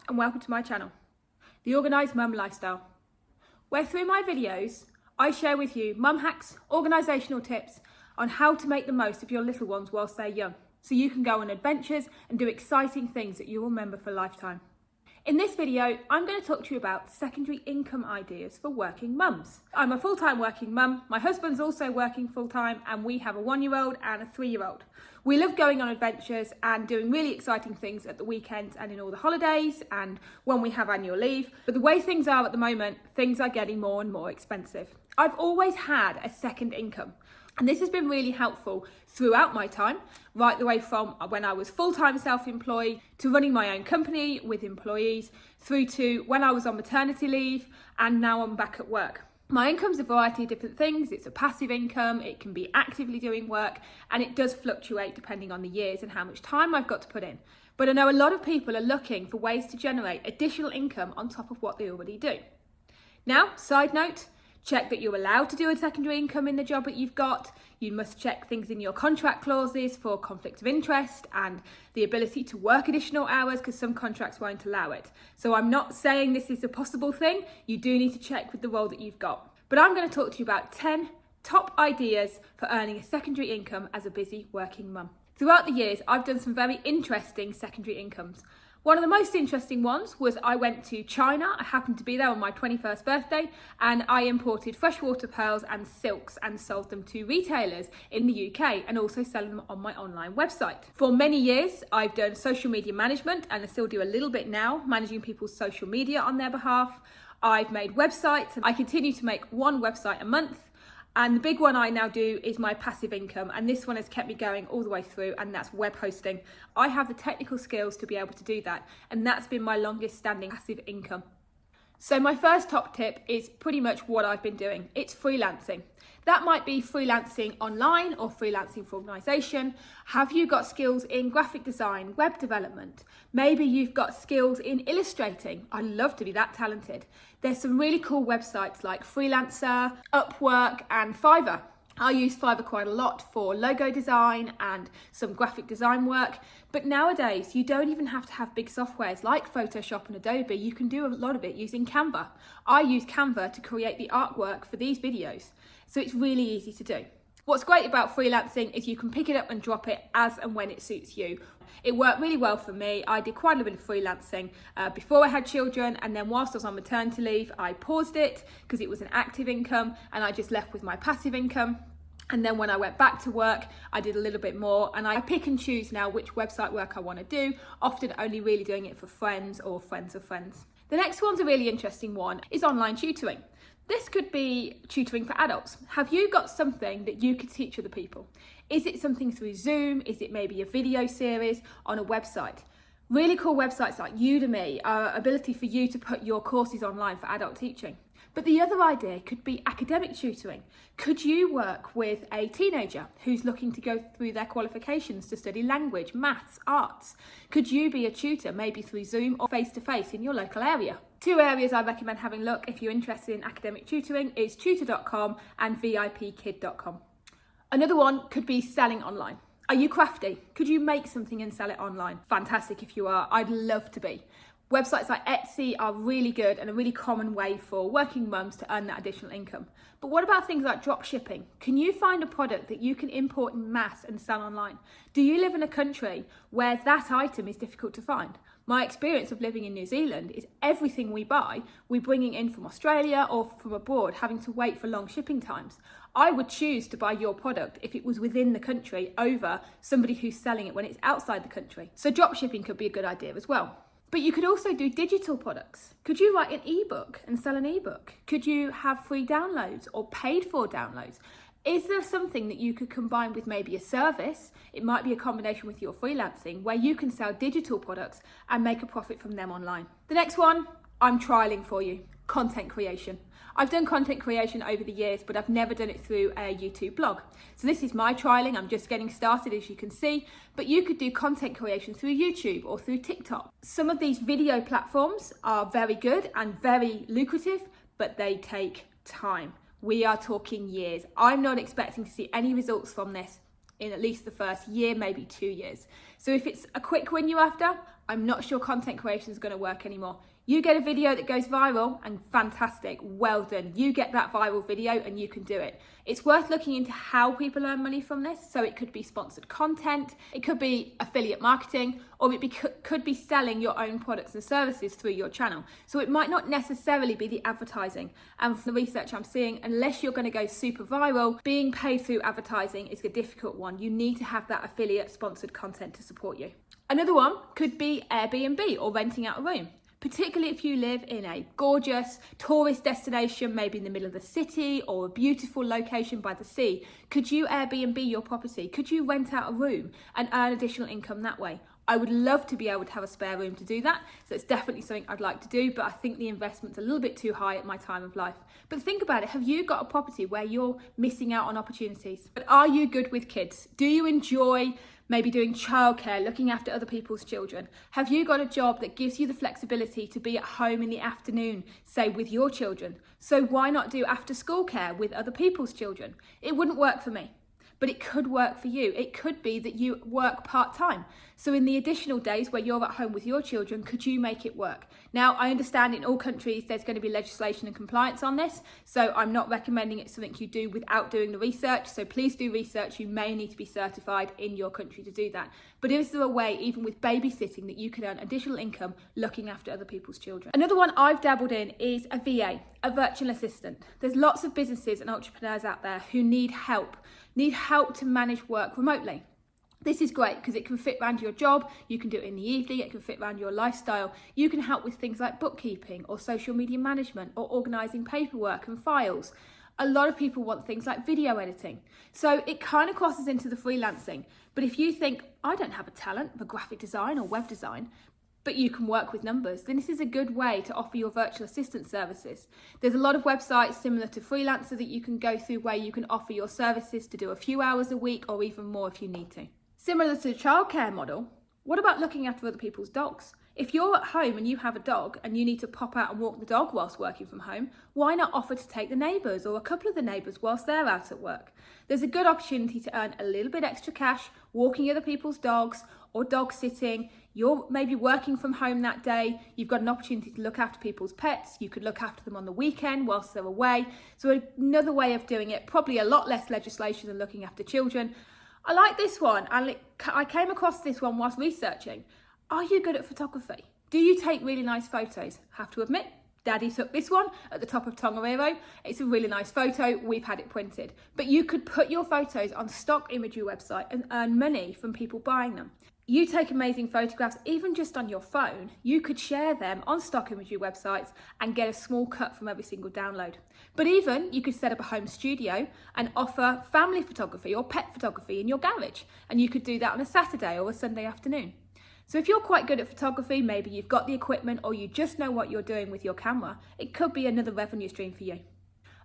and welcome to my channel, The Organised Mum Lifestyle, where through my videos I share with you mum hacks, organisational tips on how to make the most of your little ones whilst they're young, so you can go on adventures and do exciting things that you'll remember for a lifetime. In this video, I'm going to talk to you about secondary income ideas for working mums. I'm a full-time working mum, my husband's also working full-time, and we have a 1-year-old and a 3-year-old. We love going on adventures and doing really exciting things at the weekends and in all the holidays and when we have annual leave. But the way things are at the moment, things are getting more and more expensive. I've always had a second income, and this has been really helpful throughout my time, right the way from when I was full-time self-employed to running my own company with employees, through to when I was on maternity leave, and now I'm back at work. My income's a variety of different things. It's a passive income, it can be actively doing work, and it does fluctuate depending on the years and how much time I've got to put in. But I know a lot of people are looking for ways to generate additional income on top of what they already do. Now, side note, check that you're allowed to do a secondary income in the job that you've got. You must check things in your contract clauses for conflict of interest and the ability to work additional hours, because some contracts won't allow it. So I'm not saying this is a possible thing. You do need to check with the role that you've got. But I'm going to talk to you about 10 top ideas for earning a secondary income as a busy working mum. Throughout the years, I've done some very interesting secondary incomes. One of the most interesting ones was I went to China. I happened to be there on my 21st birthday, and I imported freshwater pearls and silks and sold them to retailers in the UK and also selling them on my online website. For many years, I've done social media management, and I still do a little bit now, managing people's social media on their behalf. I've made websites, and I continue to make one website a month. And the big one I now do is my passive income, and this one has kept me going all the way through, and that's web hosting. I have the technical skills to be able to do that, and that's been my longest standing passive income. So my first top tip is pretty much what I've been doing. It's freelancing. That might be freelancing online or freelancing for organisation. Have you got skills in graphic design, web development? Maybe you've got skills in illustrating. I'd love to be that talented. There's some really cool websites like Freelancer, Upwork and Fiverr. I use Fiverr quite a lot for logo design and some graphic design work. But nowadays, you don't even have to have big softwares like Photoshop and Adobe. You can do a lot of it using Canva. I use Canva to create the artwork for these videos. So it's really easy to do. What's great about freelancing is you can pick it up and drop it as and when it suits you. It worked really well for me. I did quite a bit of freelancing before I had children, and then whilst I was on maternity leave, I paused it because it was an active income and I just left with my passive income. And then when I went back to work, I did a little bit more, and I pick and choose now which website work I want to do, often only really doing it for friends or friends of friends. The next one's a really interesting one, is online tutoring. This could be tutoring for adults. Have you got something that you could teach other people? Is it something through Zoom? Is it maybe a video series on a website? Really cool websites like Udemy are an ability for you to put your courses online for adult teaching. But the other idea could be academic tutoring. Could you work with a teenager who's looking to go through their qualifications to study language, maths, arts? Could you be a tutor, maybe through Zoom or face-to-face in your local area? 2 areas I recommend having a look if you're interested in academic tutoring is tutor.com and vipkid.com. Another one could be selling online. Are you crafty? Could you make something and sell it online? Fantastic if you are. I'd love to be. Websites like Etsy are really good and a really common way for working mums to earn that additional income. But what about things like dropshipping? Can you find a product that you can import in mass and sell online? Do you live in a country where that item is difficult to find? My experience of living in New Zealand is everything we buy, we're bringing in from Australia or from abroad, having to wait for long shipping times. I would choose to buy your product if it was within the country over somebody who's selling it when it's outside the country. So dropshipping could be a good idea as well. But you could also do digital products. Could you write an ebook and sell an ebook? Could you have free downloads or paid for downloads? Is there something that you could combine with maybe a service? It might be a combination with your freelancing where you can sell digital products and make a profit from them online. The next one, I'm trialing for you, content creation. I've done content creation over the years, but I've never done it through a YouTube blog. So this is my trialing. I'm just getting started, as you can see, but you could do content creation through YouTube or through TikTok. Some of these video platforms are very good and very lucrative, but they take time. We are talking years. I'm not expecting to see any results from this in at least the first year, maybe 2 years. So if it's a quick win you're after, I'm not sure content creation is going to work anymore. You get a video that goes viral and fantastic, well done. You get that viral video and you can do it. It's worth looking into how people earn money from this. So it could be sponsored content, it could be affiliate marketing, or could be selling your own products and services through your channel. So it might not necessarily be the advertising. And from the research I'm seeing, unless you're going to go super viral, being paid through advertising is a difficult one. You need to have that affiliate sponsored content to support you. Another one could be Airbnb or renting out a room. Particularly if you live in a gorgeous tourist destination, maybe in the middle of the city or a beautiful location by the sea. Could you Airbnb your property? Could you rent out a room and earn additional income that way? I would love to be able to have a spare room to do that. So it's definitely something I'd like to do, but I think the investment's a little bit too high at my time of life. But think about it. Have you got a property where you're missing out on opportunities? But are you good with kids? Do you enjoy maybe doing childcare, looking after other people's children? Have you got a job that gives you the flexibility to be at home in the afternoon, say with your children? So why not do after school care with other people's children? It wouldn't work for me, but it could work for you. It could be that you work part-time. So in the additional days where you're at home with your children, could you make it work? Now, I understand in all countries there's going to be legislation and compliance on this, so I'm not recommending it's something you do without doing the research. So please do research. You may need to be certified in your country to do that. But is there a way, even with babysitting, that you can earn additional income looking after other people's children? Another one I've dabbled in is a VA, a virtual assistant. There's lots of businesses and entrepreneurs out there who need help to manage work remotely. This is great because it can fit around your job, you can do it in the evening, it can fit around your lifestyle. You can help with things like bookkeeping or social media management or organising paperwork and files. A lot of people want things like video editing. So it kind of crosses into the freelancing. But if you think, I don't have a talent for graphic design or web design, but you can work with numbers, then this is a good way to offer your virtual assistant services. There's a lot of websites similar to Freelancer that you can go through where you can offer your services to do a few hours a week or even more if you need to. Similar to the childcare model, what about looking after other people's dogs? If you're at home and you have a dog and you need to pop out and walk the dog whilst working from home, why not offer to take the neighbours or a couple of the neighbours whilst they're out at work? There's a good opportunity to earn a little bit extra cash walking other people's dogs or dog sitting. You're maybe working from home that day. You've got an opportunity to look after people's pets. You could look after them on the weekend whilst they're away. So another way of doing it, probably a lot less legislation than looking after children. I like this one. I came across this one whilst researching. Are you good at photography? Do you take really nice photos? Have to admit, Daddy took this one at the top of Tongariro. It's a really nice photo. We've had it printed. But you could put your photos on stock imagery website and earn money from people buying them. You take amazing photographs, even just on your phone. You could share them on stock imagery websites and get a small cut from every single download. But even you could set up a home studio and offer family photography or pet photography in your garage. And you could do that on a Saturday or a Sunday afternoon. So if you're quite good at photography, maybe you've got the equipment or you just know what you're doing with your camera, it could be another revenue stream for you.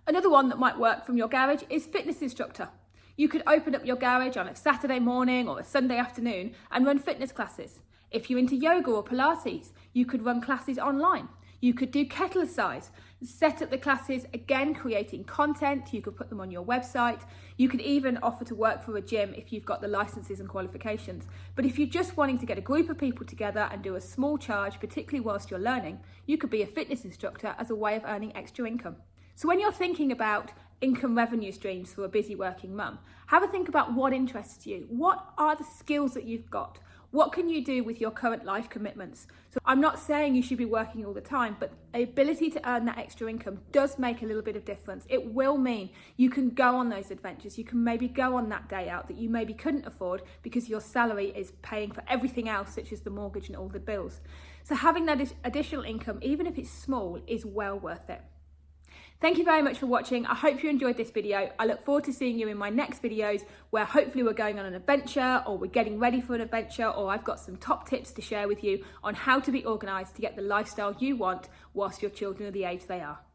Another one that might work from your garage is fitness instructor. You could open up your garage on a Saturday morning or a Sunday afternoon and run fitness classes. If you're into yoga or Pilates, you could run classes online. You could do kettle size, set up the classes, again, creating content. You could put them on your website. You could even offer to work for a gym if you've got the licenses and qualifications. But if you're just wanting to get a group of people together and do a small charge, particularly whilst you're learning, you could be a fitness instructor as a way of earning extra income. So when you're thinking about income revenue streams for a busy working mum, have a think about what interests you. What are the skills that you've got? What can you do with your current life commitments? So I'm not saying you should be working all the time, but the ability to earn that extra income does make a little bit of difference. It will mean you can go on those adventures. You can maybe go on that day out that you maybe couldn't afford because your salary is paying for everything else, such as the mortgage and all the bills. So having that additional income, even if it's small, is well worth it. Thank you very much for watching. I hope you enjoyed this video. I look forward to seeing you in my next videos where hopefully we're going on an adventure or we're getting ready for an adventure, or I've got some top tips to share with you on how to be organised to get the lifestyle you want whilst your children are the age they are.